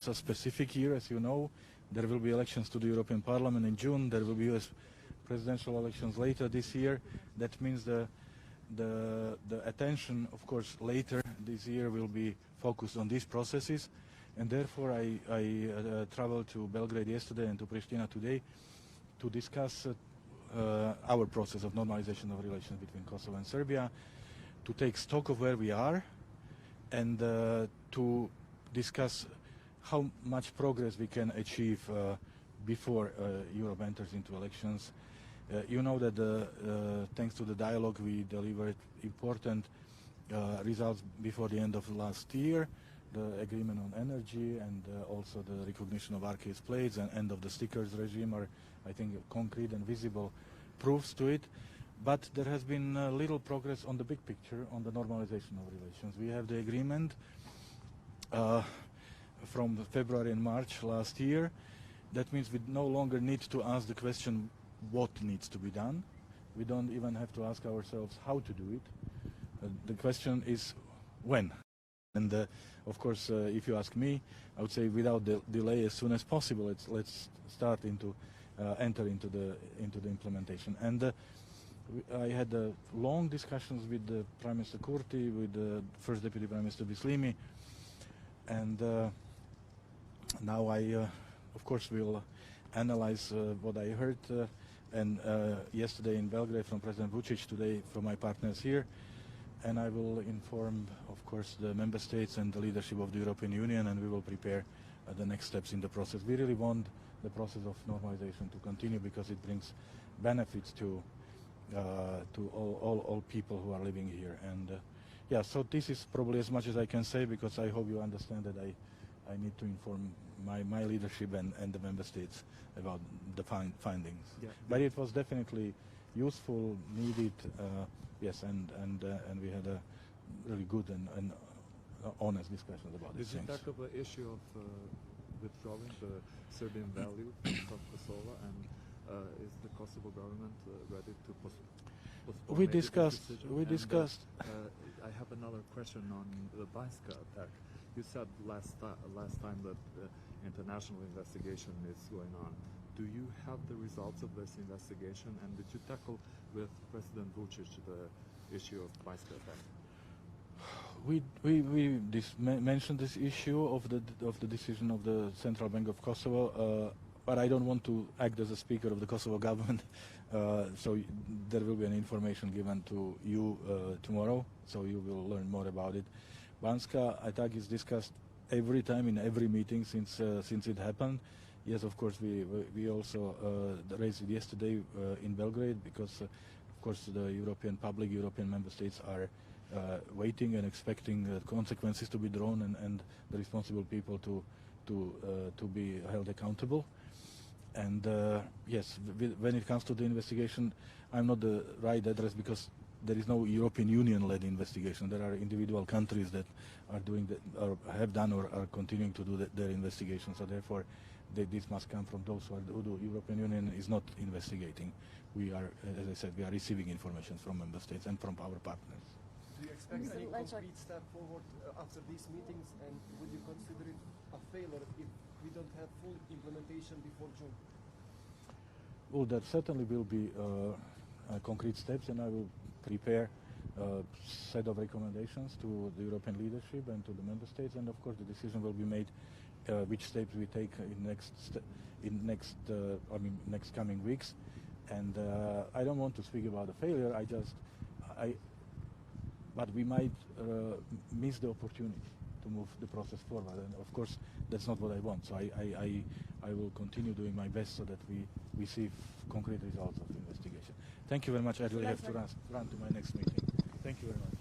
a specific year, as you know. There will be elections to the European Parliament in June. There will be US presidential elections later this year. That means the attention, of course, later this year will be focused on these processes. And therefore, I traveled to Belgrade yesterday and to Pristina today to discuss our process of normalization of relations between Kosovo and Serbia, to take stock of where we are, and to discuss how much progress we can achieve before Europe enters into elections. You know that thanks to the dialogue we delivered important results before the end of last year, the agreement on energy and also the recognition of arcade plates and end of the stickers regime are, I think, concrete and visible proofs to it. But there has been little progress on the big picture, on the normalization of relations. We have the agreement from February and March last year. That means we no longer need to ask the question what needs to be done. We don't even have to ask ourselves how to do it. The question is when. And of course, if you ask me, I would say without delay as soon as possible. Let's start enter into the implementation. And I had long discussions with the Prime Minister Kurtit, with the First Deputy Prime Minister Bislimit, and now I, of course, will analyze what I heard and yesterday in Belgrade from President Vučić, today from my partners here, and I will inform, of course, the member states and the leadership of the European Union, and we will prepare the next steps in the process. We really want the process of normalization to continue because it brings benefits to all people who are living here. And yeah, so this is probably as much as I can say, because I hope you understand that I need to inform my leadership and the member states about the findings. Yeah. But it was definitely useful, needed, yes, and we had a really good and honest discussions about these things. Did you tackle the issue of withdrawing the Serbian value from Kosovo, and is the Kosovo government ready to postpone? We discussed. I have another question on the Banjska attack. You said last time that international investigation is going on. Do you have the results of this investigation, and did you tackle with President Vučić the issue of Banjska attack? We mentioned this issue of the decision of the Central Bank of Kosovo, but I don't want to act as a speaker of the Kosovo government, so there will be an information given to you tomorrow, so you will learn more about it. Banjska attack is discussed every time in every meeting since it happened. Yes, of course, we also raised it yesterday in Belgrade, because of course the European public, European member states are waiting and expecting consequences to be drawn and the responsible people to be held accountable. And yes, when it comes to the investigation, I'm not the right address, because there is no European Union-led investigation. There are individual countries that are doing that, or have done, or are continuing to do their investigation. So therefore, this must come from those who the European Union is not investigating. We are, as I said, we are receiving information from member states and from our partners. Do you expect any concrete step forward after these meetings, and would you consider it a failure if we don't have full implementation before June? Well, there certainly will be concrete steps, and I will prepare a set of recommendations to the European leadership and to the member states, and of course the decision will be made which steps we take in next coming weeks. And I don't want to speak about a failure. But we might miss the opportunity to move the process forward, and of course that's not what I want. So I will continue doing my best so that we see concrete results of the investigation. Thank you very much. I really have to run to my next meeting. Thank you very much.